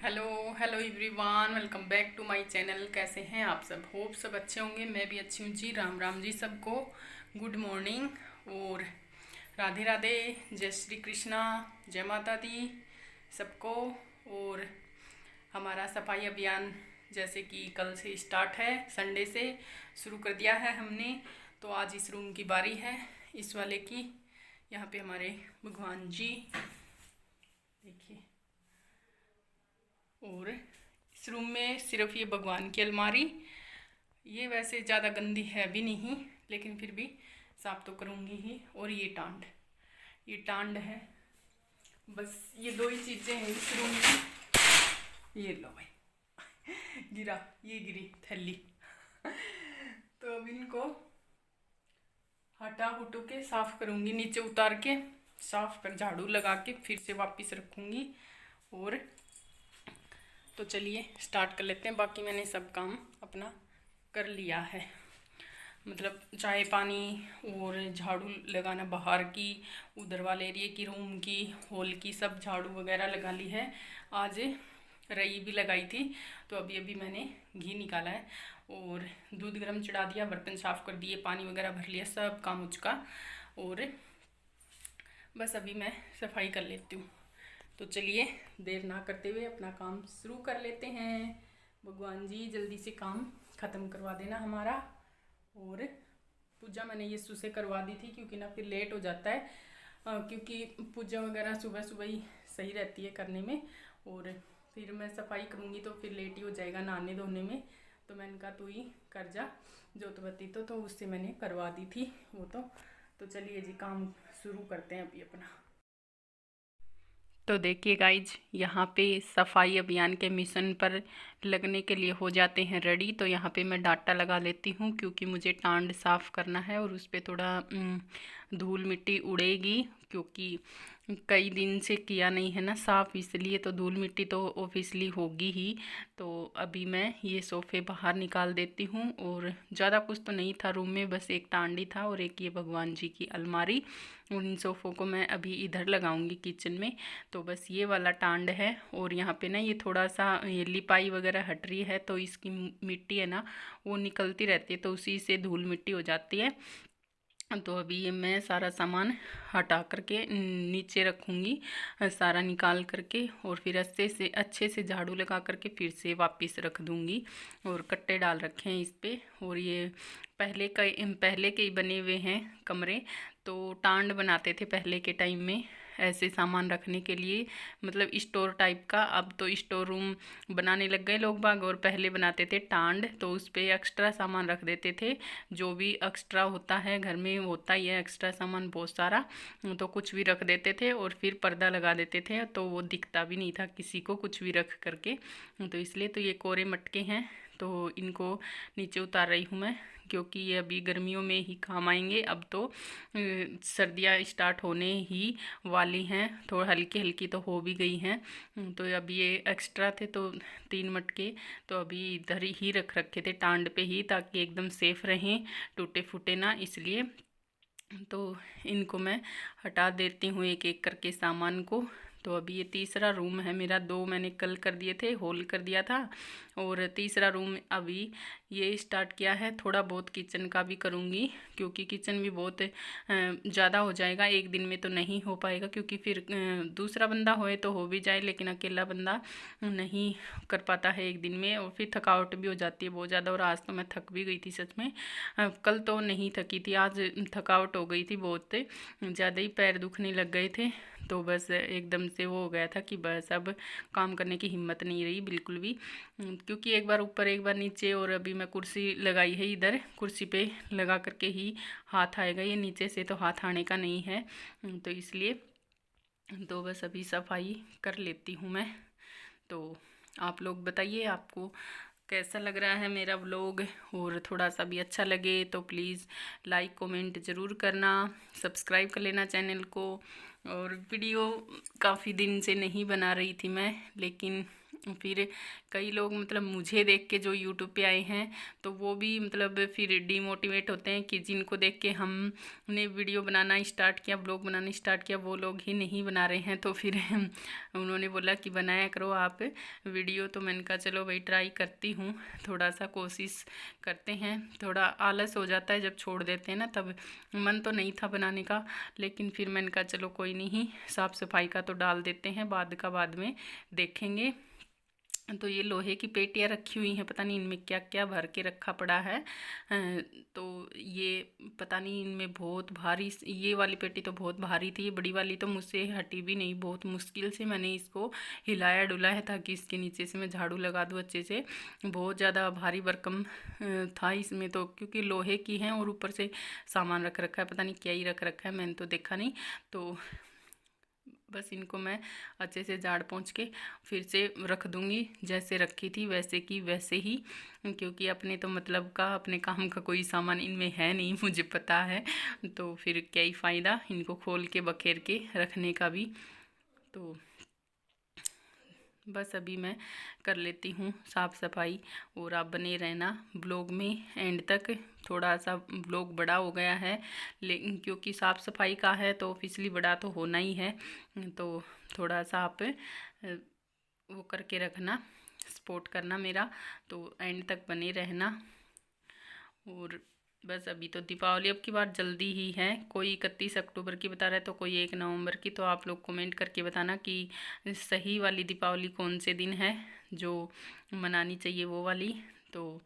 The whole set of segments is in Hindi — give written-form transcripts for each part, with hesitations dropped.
Hello hello everyone, welcome back to my channel. कैसे हैं आप सब? होप सब अच्छे होंगे। मैं भी अच्छी हूँ जी। राम राम जी सबको। गुड मॉर्निंग और राधे राधे। जय श्री कृष्णा, जय माता दी सबको। और हमारा सफाई अभियान जैसे कि कल से स्टार्ट है, संडे से शुरू कर दिया है हमने। तो आज इस रूम की बारी है, इस वाले की। यहाँ पे हमारे भगवान जी देखिए। और इस रूम में सिर्फ ये भगवान की अलमारी, ये वैसे ज़्यादा गंदी है भी नहीं, लेकिन फिर भी साफ तो करूँगी ही। और ये टांड है। बस ये दो ही चीज़ें हैं इस रूम में। ये लो भाई, गिरा, ये गिरी थैली। तो अब इनको हटा हुटू के साफ करूँगी, नीचे उतार के साफ कर झाड़ू लगा के फिर से वापस रखूँगी। और तो चलिए स्टार्ट कर लेते हैं। बाकी मैंने सब काम अपना कर लिया है, मतलब चाय पानी और झाड़ू लगाना बाहर की, उधर वाले एरिया की, रूम की, हॉल की, सब झाड़ू वगैरह लगा ली है। आज रई भी लगाई थी। तो अभी अभी मैंने घी निकाला है और दूध गर्म चढ़ा दिया, बर्तन साफ़ कर दिए, पानी वगैरह भर लिया, सब काम हो चुका। और बस अभी मैं सफाई कर लेती हूँ। तो चलिए देर ना करते हुए अपना काम शुरू कर लेते हैं। भगवान जी जल्दी से काम ख़त्म करवा देना हमारा। और पूजा मैंने यीशु से करवा दी थी, क्योंकि ना फिर लेट हो जाता है, क्योंकि पूजा वगैरह सुबह सुबह ही सही रहती है करने में। और फिर मैं सफाई करूँगी तो फिर लेट ही हो जाएगा नहाने धोने में। तो मैंने कहा तू ही कर जा, जोतबत्ती तो उससे मैंने करवा दी थी वो तो चलिए जी काम शुरू करते हैं अभी अपना। तो देखिए गाइज, यहाँ पे सफाई अभियान के मिशन पर लगने के लिए हो जाते हैं रेडी। तो यहाँ पे मैं डाटा लगा लेती हूँ, क्योंकि मुझे टांड साफ़ करना है और उस पर थोड़ा धूल मिट्टी उड़ेगी, क्योंकि कई दिन से किया नहीं है ना साफ़, इसलिए तो धूल मिट्टी तो ऑब्वियसली होगी ही। तो अभी मैं ये सोफ़े बाहर निकाल देती हूँ। और ज़्यादा कुछ तो नहीं था रूम में, बस एक टांडी था और एक ये भगवान जी की अलमारी। और इन सोफ़ों को मैं अभी इधर लगाऊंगी किचन में। तो बस ये वाला टांड है। और यहाँ पे ना ये थोड़ा सा ये लिपाई वगैरह हट रही है, तो इसकी मिट्टी है ना वो निकलती रहती है, तो उसी से धूल मिट्टी हो जाती है। तो अभी ये मैं सारा सामान हटा करके नीचे रखूँगी, सारा निकाल करके, और फिर अच्छे से झाड़ू लगा करके फिर से वापस रख दूँगी। और कट्टे डाल रखे हैं इस पर। और ये पहले के ही बने हुए हैं कमरे। तो टांड बनाते थे पहले के टाइम में ऐसे सामान रखने के लिए, मतलब स्टोर टाइप का। अब तो स्टोर रूम बनाने लग गए लोग बाग, और पहले बनाते थे टांड, तो उस पर एक्स्ट्रा सामान रख देते थे। जो भी एक्स्ट्रा होता है घर में होता ही है एक्स्ट्रा सामान बहुत सारा, तो कुछ भी रख देते थे और फिर पर्दा लगा देते थे, तो वो दिखता भी नहीं था किसी को कुछ भी रख करके। तो इसलिए तो ये कोरे मटके हैं, तो इनको नीचे उतार रही हूँ मैं, क्योंकि ये अभी गर्मियों में ही काम आएंगे। अब तो सर्दियाँ स्टार्ट होने ही वाली हैं, थोड़ा हल्की हल्की तो हो भी गई हैं। तो अभी ये एक्स्ट्रा थे तो 3 मटके तो अभी इधर ही रख रखे थे टांड पे ही, ताकि एकदम सेफ रहें, टूटे फूटे ना, इसलिए। तो इनको मैं हटा देती हूँ एक एक करके सामान को। तो अभी ये तीसरा रूम है मेरा, 2 मैंने कल कर दिए थे, होल कर दिया था। और तीसरा रूम अभी ये स्टार्ट किया है। थोड़ा बहुत किचन का भी करूँगी, क्योंकि किचन भी बहुत ज़्यादा हो जाएगा, एक दिन में तो नहीं हो पाएगा, क्योंकि फिर दूसरा बंदा होए तो हो भी जाए, लेकिन अकेला बंदा नहीं कर पाता है एक दिन में, और फिर थकावट भी हो जाती है बहुत ज़्यादा। और आज तो मैं थक भी गई थी सच में। कल तो नहीं थकी थी, आज थकावट हो गई थी बहुत ज़्यादा ही, पैर दुखने लग गए थे। तो बस एकदम से वो हो गया था कि बस अब काम करने की हिम्मत नहीं रही बिल्कुल भी, क्योंकि एक बार ऊपर एक बार नीचे। और अभी मैं कुर्सी लगाई है, इधर कुर्सी पे लगा करके ही हाथ आएगा, ये नीचे से तो हाथ आने का नहीं है, तो इसलिए। तो बस अभी सफाई कर लेती हूँ मैं। तो आप लोग बताइए आपको कैसा लग रहा है मेरा व्लॉग, और थोड़ा सा भी अच्छा लगे तो प्लीज़ लाइक कमेंट ज़रूर करना, सब्सक्राइब कर लेना चैनल को। और वीडियो काफ़ी दिन से नहीं बना रही थी मैं, लेकिन फिर कई लोग मतलब मुझे देख के जो यूट्यूब पे आए हैं तो वो भी मतलब फिर डिमोटिवेट होते हैं कि जिनको देख के हमने वीडियो बनाना स्टार्ट किया, ब्लॉग बनाना स्टार्ट किया, वो लोग ही नहीं बना रहे हैं। तो फिर उन्होंने बोला कि बनाया करो आप वीडियो। तो मैंने कहा चलो भाई ट्राई करती हूँ, थोड़ा सा कोशिश करते हैं। थोड़ा आलस हो जाता है जब छोड़ देते हैं ना, तब मन तो नहीं था बनाने का, लेकिन फिर मैंने कहा चलो कोई नहीं, साफ़ सफाई का तो डाल देते हैं, बाद में देखेंगे। तो ये लोहे की पेटियाँ रखी हुई हैं, पता नहीं इनमें क्या क्या भर के रखा पड़ा है। तो ये पता नहीं इनमें बहुत भारी, ये वाली पेटी तो बहुत भारी थी, ये बड़ी वाली तो मुझसे हटी भी नहीं, बहुत मुश्किल से मैंने इसको हिलाया डुलाया ताकि इसके नीचे से मैं झाड़ू लगा दूँ अच्छे से। बहुत ज़्यादा भारी भरकम था इसमें तो, क्योंकि लोहे की हैं और ऊपर से सामान रख रखा है, पता नहीं क्या ही रख रखा है, मैंने तो देखा नहीं। तो बस इनको मैं अच्छे से झाड़ पोंछ के फिर से रख दूंगी, जैसे रखी थी वैसे की वैसे ही, क्योंकि अपने तो मतलब का, अपने काम का कोई सामान इनमें है नहीं, मुझे पता है। तो फिर क्या ही फ़ायदा इनको खोल के बखेर के रखने का भी। तो बस अभी मैं कर लेती हूँ साफ़ सफाई, और आप बने रहना ब्लॉग में एंड तक। थोड़ा सा ब्लॉग बड़ा हो गया है, लेकिन क्योंकि साफ़ सफाई का है तो ऑफिसली बड़ा तो होना ही है। तो थोड़ा सा आप वो करके रखना, सपोर्ट करना मेरा, तो एंड तक बने रहना। और बस अभी तो दीपावली अब की बार जल्दी ही है, कोई 31 अक्टूबर की बता रहा है तो कोई 1 नवंबर की। तो आप लोग कमेंट करके बताना कि सही वाली दीपावली कौन से दिन है जो मनानी चाहिए, वो वाली। तो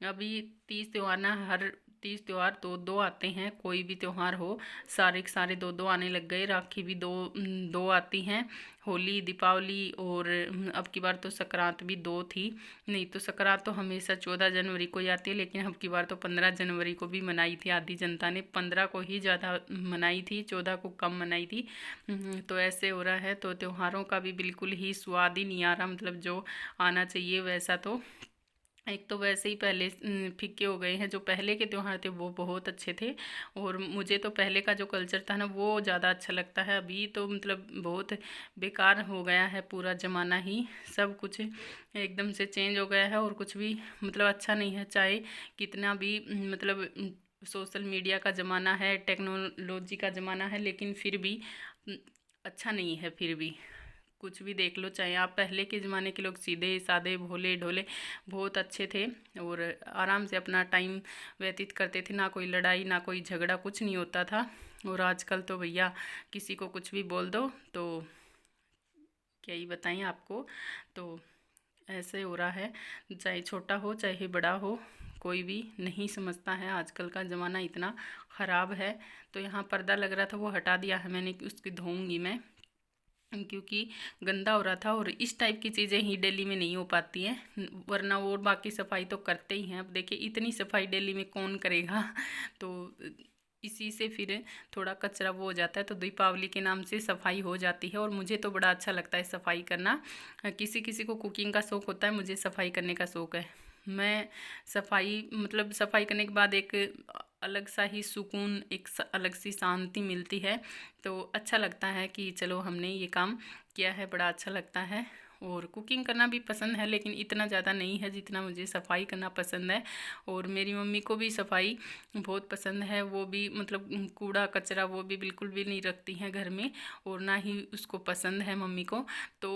अभी 30 त्यौहार ना, हर 30 त्यौहार दो दो आते हैं, कोई भी त्यौहार हो सारे के सारे दो दो आने लग गए। राखी भी दो आती हैं, होली, दीपावली, और अब की बार तो संक्रांत भी 2 थी। नहीं तो संक्रांत तो हमेशा 14 जनवरी को ही आती है, लेकिन अब की बार तो 15 जनवरी को भी मनाई थी। आधी जनता ने 15 को ही ज़्यादा मनाई थी, 14 को कम मनाई थी। तो ऐसे हो रहा है, तो त्योहारों का भी बिल्कुल ही स्वाद ही नहीं आ रहा, मतलब जो आना चाहिए वैसा। तो एक तो वैसे ही पहले फीके हो गए हैं, जो पहले के त्यौहार थे वो बहुत अच्छे थे, और मुझे तो पहले का जो कल्चर था ना वो ज़्यादा अच्छा लगता है। अभी तो मतलब बहुत बेकार हो गया है पूरा ज़माना ही, सब कुछ एकदम से चेंज हो गया है, और कुछ भी मतलब अच्छा नहीं है। चाहे कितना भी मतलब सोशल मीडिया का ज़माना है, टेक्नोलॉजी का ज़माना है, लेकिन फिर भी अच्छा नहीं है। फिर भी कुछ भी देख लो, चाहे आप पहले के ज़माने के लोग सीधे साधे भोले ढोले बहुत अच्छे थे, और आराम से अपना टाइम व्यतीत करते थे, ना कोई लड़ाई ना कोई झगड़ा, कुछ नहीं होता था। और आजकल तो भैया किसी को कुछ भी बोल दो तो क्या ही बताएं आपको। तो ऐसे हो रहा है, चाहे छोटा हो चाहे बड़ा हो, कोई भी नहीं समझता है। आजकल का ज़माना इतना ख़राब है। तो यहाँ पर्दा लग रहा था वो हटा दिया है मैंने, उसकी धोऊंगी मैं, क्योंकि गंदा हो रहा था। और इस टाइप की चीज़ें ही डेली में नहीं हो पाती हैं, वरना और बाकी सफाई तो करते ही हैं। अब देखिए इतनी सफाई डेली में कौन करेगा, तो इसी से फिर थोड़ा कचरा वो हो जाता है। तो दीपावली के नाम से सफाई हो जाती है, और मुझे तो बड़ा अच्छा लगता है सफाई करना। किसी किसी को कुकिंग का शौक़ होता है, मुझे सफाई करने का शौक़ है। मैं सफाई मतलब सफाई करने के बाद एक अलग सा ही सुकून, एक अलग सी शांति मिलती है। तो अच्छा लगता है कि चलो हमने ये काम किया है, बड़ा अच्छा लगता है। और कुकिंग करना भी पसंद है, लेकिन इतना ज़्यादा नहीं है जितना मुझे सफाई करना पसंद है। और मेरी मम्मी को भी सफाई बहुत पसंद है, वो भी मतलब कूड़ा कचरा वो भी बिल्कुल भी नहीं रखती हैं घर में, और ना ही उसको पसंद है मम्मी को। तो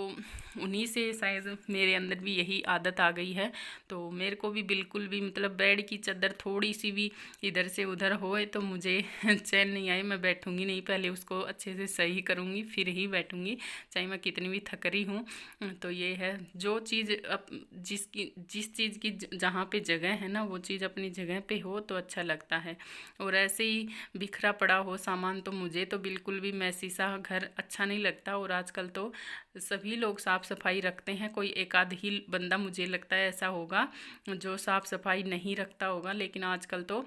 उन्हीं से शायद मेरे अंदर भी यही आदत आ गई है। तो मेरे को भी बिल्कुल भी मतलब बेड की चादर थोड़ी सी भी इधर से उधर होए तो मुझे चैन नहीं आए, मैं बैठूंगी नहीं, पहले उसको अच्छे से सही करूँगी फिर ही बैठूंगी, चाहे मैं कितनी भी थक रही हूँ। तो ये है, जो चीज़ जिस चीज़ की जहाँ पे जगह है ना, वो चीज़ अपनी जगह पे हो तो अच्छा लगता है। और ऐसे ही बिखरा पड़ा हो सामान तो मुझे तो बिल्कुल भी मैसी सा घर अच्छा नहीं लगता। और आजकल तो सभी लोग साफ़ सफाई रखते हैं, कोई एक आध ही बंदा मुझे लगता है ऐसा होगा जो साफ़ सफाई नहीं रखता होगा, लेकिन आजकल तो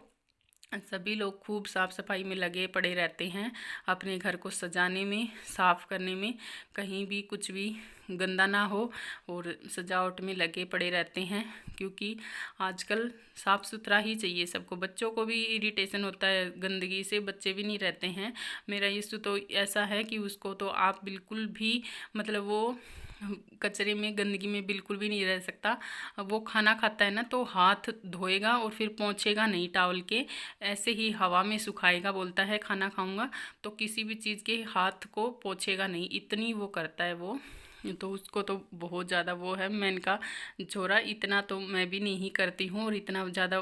सभी लोग खूब साफ़ सफाई में लगे पड़े रहते हैं, अपने घर को सजाने में, साफ़ करने में, कहीं भी कुछ भी गंदा ना हो, और सजावट में लगे पड़े रहते हैं। क्योंकि आजकल साफ़ सुथरा ही चाहिए सबको। बच्चों को भी इरिटेशन होता है गंदगी से, बच्चे भी नहीं रहते हैं। मेरा यीशु तो ऐसा है कि उसको तो आप बिल्कुल भी मतलब वो कचरे में, गंदगी में बिल्कुल भी नहीं रह सकता। वो खाना खाता है ना तो हाथ धोएगा और फिर पोंछेगा नहीं टॉवल के, ऐसे ही हवा में सुखाएगा। बोलता है खाना खाऊंगा तो किसी भी चीज़ के हाथ को पोंछेगा नहीं, इतनी वो करता है वो। तो उसको तो बहुत ज़्यादा वो है। मैंने कहा छोरा इतना तो मैं भी नहीं करती हूँ और इतना ज़्यादा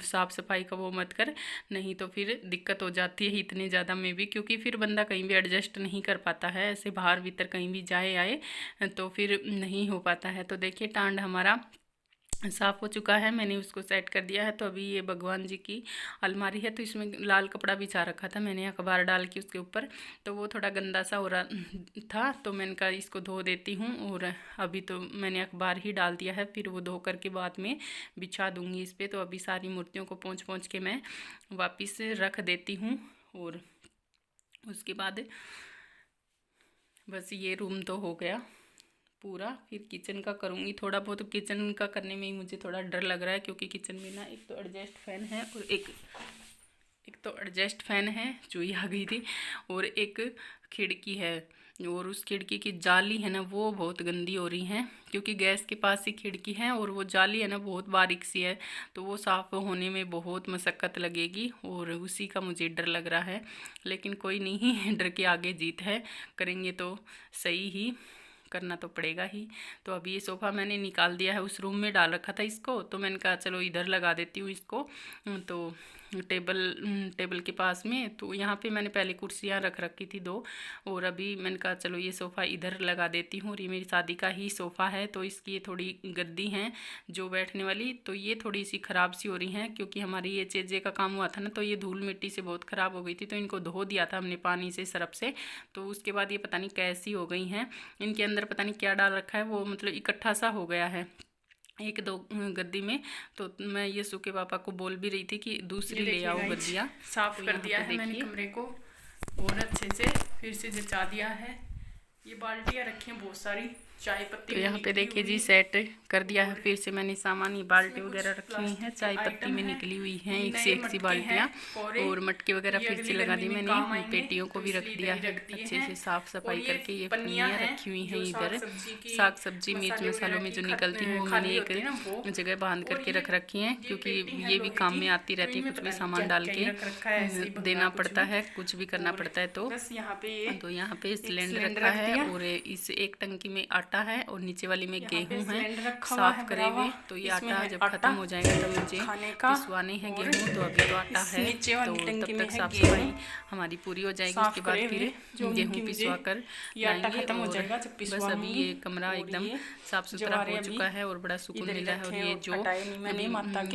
साफ़ सफाई का वो मत कर, नहीं तो फिर दिक्कत हो जाती है इतने ज़्यादा में भी, क्योंकि फिर बंदा कहीं भी एडजस्ट नहीं कर पाता है, ऐसे बाहर भीतर कहीं भी जाए आए तो फिर नहीं हो पाता है। तो देखिए टांड हमारा साफ़ हो चुका है, मैंने उसको सेट कर दिया है। तो अभी ये भगवान जी की अलमारी है तो इसमें लाल कपड़ा बिछा रखा था मैंने अखबार डाल के उसके ऊपर, तो वो थोड़ा गंदा सा हो रहा था तो मैंने कहा इसको धो देती हूँ। और अभी तो मैंने अखबार ही डाल दिया है, फिर वो धो करके बाद में बिछा दूँगी इस पर। तो अभी सारी मूर्तियों को पोंछ पोंछ के मैं वापस रख देती हूँ। और उसके बाद बस ये रूम तो हो गया पूरा, फिर किचन का करूँगी थोड़ा बहुत। किचन का करने में ही मुझे थोड़ा डर लग रहा है, क्योंकि किचन में ना एक तो एडजस्ट फैन है और एक तो एडजस्ट फैन है, चूही आ गई थी, और एक खिड़की है, और उस खिड़की की जाली है ना वो बहुत गंदी हो रही है, क्योंकि गैस के पास ही खिड़की है और वो जाली है ना बहुत बारीक सी है, तो वो साफ़ होने में बहुत मशक्क़त लगेगी और उसी का मुझे डर लग रहा है। लेकिन कोई नहीं, डर के आगे जीत है, करेंगे तो सही ही, करना तो पड़ेगा ही। तो अभी ये सोफ़ा मैंने निकाल दिया है, उस रूम में डाल रखा था इसको, तो मैंने कहा चलो इधर लगा देती हूँ इसको। तो टेबल के पास में, तो यहाँ पे मैंने पहले कुर्सियाँ रख रखी थी 2, और अभी मैंने कहा चलो ये सोफ़ा इधर लगा देती हूँ। और ये मेरी शादी का ही सोफ़ा है, तो इसकी ये थोड़ी गद्दी हैं जो बैठने वाली, तो ये थोड़ी सी ख़राब सी हो रही हैं, क्योंकि हमारी ये चेजे का काम हुआ था ना, तो ये धूल मिट्टी से बहुत ख़राब हो गई थी, तो इनको धो दिया था हमने पानी से, सरफ से। तो उसके बाद ये पता नहीं कैसी हो गई हैं, इनके अंदर पता नहीं क्या डाल रखा है, वो मतलब इकट्ठा सा हो गया है 1-2 गद्दी में। तो मैं ये सुके पापा को बोल भी रही थी कि दूसरी ले आओ गद्दियाँ। साफ़ कर दिया है मैंने कमरे को और अच्छे से फिर से जचा दिया है। ये बाल्टियाँ रखी हैं बहुत सारी, चाय पत्ती, तो यहाँ पे देखिए जी सेट कर दिया है फिर से मैंने सामान। ये बाल्टी वगैरह रखी हुई हैं, चाय पत्ती में निकली हुई हैं एक से एक सी बाल्टियाँ, और मटके वगैरह फिर से लगा दी मैंने। पेटियों को भी रख दिया है अच्छे से साफ़ सफाई करके। ये पन्नियाँ रखी हुई हैं इधर, साग सब्जी मिर्च मसालों में जो निकलती हैं वो मैंने एक जगह बांध करके रख रखी हैं, क्योंकि ये भी काम में आती रहती है, कुछ भी सामान डाल के देना पड़ता है, कुछ भी करना पड़ता है। तो यहाँ पे सिलेंडर रखा है, और इस एक टंकी में आटा है और नीचे वाली में गेहूं है साफ करे हुए। तो ये आटा जब खत्म हो जाएगा तब मुझे पिसवाने हैं गेहूं, तो अभी तो आटा है, तो तब तक साफ सफाई हमारी पूरी हो जाएगी। उसके बाद फिर गेहूं पिसवा कर लाएंगे। और बस अभी ये कमरा एकदम साफ सुथरा हो चुका है और बड़ा सुकून मिला है। और ये जो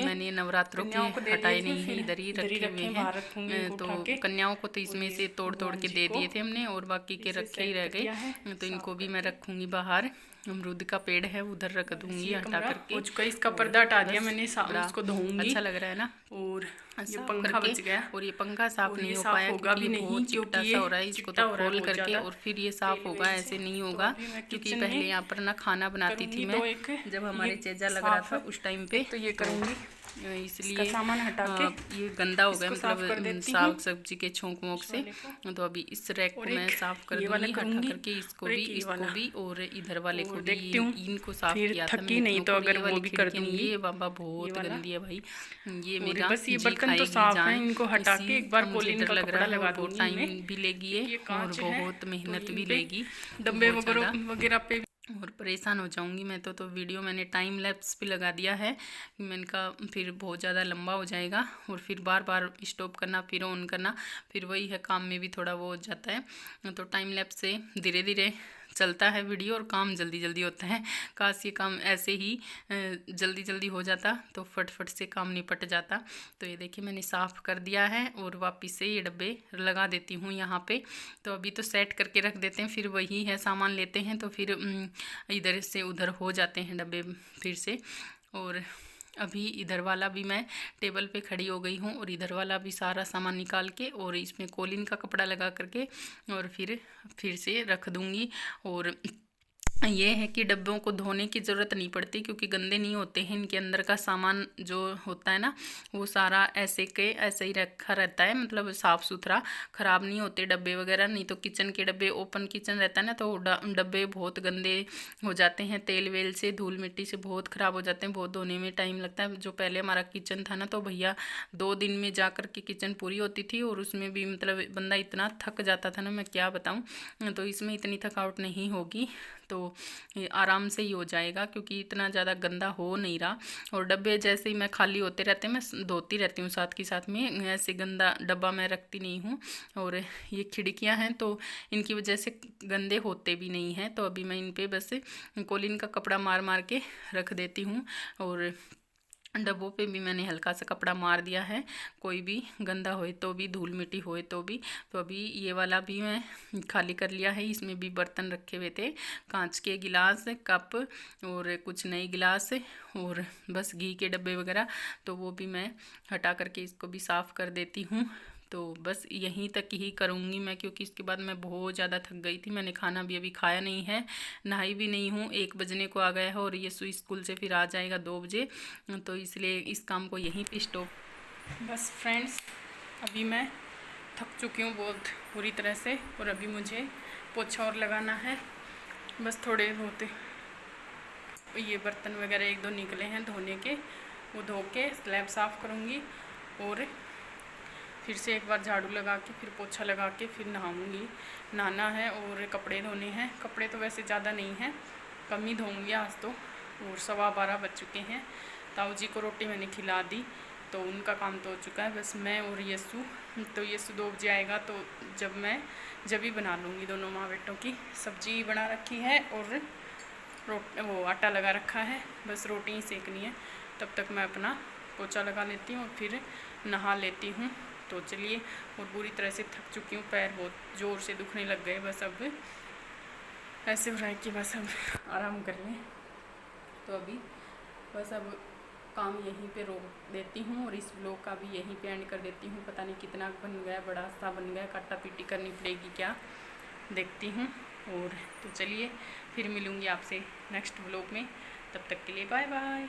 मैंने नवरात्रों के हटाए नहीं है, इधर ही रखे हुए हैं, तो कन्याओं को तो इसमें से तोड़ तोड़ के दे दिए थे हमने, और बाकी के रखे ही रह गए, तो इनको भी मैं रखूंगी बाहर। अमरूद का पेड़ है उधर रख दूंगी हटा करके। इसका पर्दा हटा दिया मैंने, उसको धोऊंगी। अच्छा लग रहा है ना। और ये पंखा बच गया, और ये पंखा साफ नहीं हो पाया क्योंकि ये बहुत चिपटा सा हो रहा है, इसको तो खोल करके और फिर ये साफ होगा, ऐसे नहीं होगा। क्योंकि पहले यहाँ पर ना खाना बनाती थी मैं, जब हमारे चेजा लग रहा था उस टाइम पे, तो ये करूँगी, इसलिए सामान हटा के ये गंदा हो गया, मतलब साग सब्जी के छोंक वोंक से। तो अभी इस रैक को मैं साफ कर दूंगी हटा करके, इसको भी और इधर वाले को भी, इनको साफ किया था मैंने। नहीं तो अगर वो भी कर दूंगी। ये बाबा बहुत गंदी है भाई, ये मेरा बस ये बर्तन तो साफ है, इनको हटा के एक बार कोलिन का कपड़ा लगा दूंगी। टाइम भी लेगी ये और बहुत मेहनत भी लेगी, डब्बे वगैरह पे और परेशान हो जाऊंगी मैं। तो वीडियो मैंने टाइम लैप्स पे लगा दिया है, मैंने कहा फिर बहुत ज़्यादा लंबा हो जाएगा और फिर बार बार स्टॉप करना फिर ऑन करना, फिर वही है, काम में भी थोड़ा वो हो जाता है। तो टाइम लैप्स से धीरे धीरे चलता है वीडियो और काम जल्दी जल्दी होता है। काश ये काम ऐसे ही जल्दी जल्दी हो जाता तो फटफट से काम निपट जाता। तो ये देखिए मैंने साफ़ कर दिया है और वापस से ये डब्बे लगा देती हूँ यहाँ पे। तो अभी तो सेट करके रख देते हैं, फिर वही है सामान लेते हैं तो फिर इधर से उधर हो जाते हैं डब्बे फिर से। और अभी इधर वाला भी मैं टेबल पे खड़ी हो गई हूँ और इधर वाला भी सारा सामान निकाल के और इसमें कोलिन का कपड़ा लगा करके और फिर से रख दूँगी। और ये है कि डब्बों को धोने की ज़रूरत नहीं पड़ती क्योंकि गंदे नहीं होते हैं। इनके अंदर का सामान जो होता है ना, वो सारा ऐसे के ऐसे ही रखा रहता है, मतलब साफ़ सुथरा, ख़राब नहीं होते डब्बे वगैरह। नहीं तो किचन के डब्बे, ओपन किचन रहता है ना, तो डब्बे बहुत गंदे हो जाते हैं, तेल वेल से, धूल मिट्टी से बहुत ख़राब हो जाते हैं, बहुत धोने में टाइम लगता है। जो पहले हमारा किचन था ना, तो भैया 2 दिन में जा कर के किचन पूरी होती थी, और उसमें भी मतलब बंदा इतना थक जाता था ना, मैं क्या बताऊँ। तो इसमें इतनी थकावट नहीं होगी, तो आराम से ही हो जाएगा क्योंकि इतना ज़्यादा गंदा हो नहीं रहा। और डब्बे जैसे ही मैं खाली होते रहते हैं, मैं धोती रहती हूँ साथ के साथ में, ऐसे गंदा डब्बा मैं रखती नहीं हूँ। और ये खिड़कियाँ हैं तो इनकी वजह से गंदे होते भी नहीं हैं, तो अभी मैं इन पे बस कॉलिन का कपड़ा मार मार के रख देती हूँ। और डब्बों पे भी मैंने हल्का सा कपड़ा मार दिया है, कोई भी गंदा होए तो भी, धूल मिट्टी होए तो भी। तो अभी ये वाला भी मैं खाली कर लिया है। इसमें भी बर्तन रखे हुए थे, कांच के गिलास, कप और कुछ नए गिलास, और बस घी के डब्बे वगैरह, तो वो भी मैं हटा करके इसको भी साफ़ कर देती हूँ। तो बस यहीं तक ही करूँगी मैं, क्योंकि इसके बाद मैं बहुत ज़्यादा थक गई थी। मैंने खाना भी अभी खाया नहीं है, नहाई भी नहीं हूँ, 1 बजने को आ गया है, और ये स्कूल से फिर आ जाएगा 2 बजे, तो इसलिए इस काम को यहीं पे स्टॉप। बस फ्रेंड्स, अभी मैं थक चुकी हूँ बहुत बुरी तरह से, और अभी मुझे पोछा और लगाना है। बस थोड़े बहुत ये बर्तन वगैरह 1-2 निकले हैं धोने के, वो धो के स्लैब साफ़ करूँगी, और फिर से एक बार झाड़ू लगा के, फिर पोछा लगा के, फिर नहाऊँगी। नहाना है और कपड़े धोने हैं। कपड़े तो वैसे ज़्यादा नहीं हैं, कम ही धोऊँगी आज तो। और 12:15 बज चुके हैं। ताऊ जी को रोटी मैंने खिला दी, तो उनका काम तो हो चुका है। बस मैं और यस्सु, तो यस्सु 2 बजे आएगा, तो जब ही बना लूँगी दोनों माँ बेटों की। सब्जी बना रखी है और वो आटा लगा रखा है, बस रोटी ही सेकनी है। तब तक मैं अपना पोछा लगा लेती हूँ और फिर नहा लेती हूँ। तो चलिए, और बुरी तरह से थक चुकी हूँ, पैर बहुत ज़ोर से दुखने लग गए। बस अब ऐसे हो रहा है कि बस अब आराम कर लें। तो अभी बस अब काम यहीं पे रोक देती हूँ, और इस ब्लॉग का भी यहीं पे एंड कर देती हूँ। पता नहीं कितना बन गया, बड़ा सा बन गया, काटा पीटी करनी पड़ेगी क्या, देखती हूँ। और तो चलिए, फिर मिलूँगी आपसे नेक्स्ट ब्लॉग में। तब तक के लिए बाय बाय।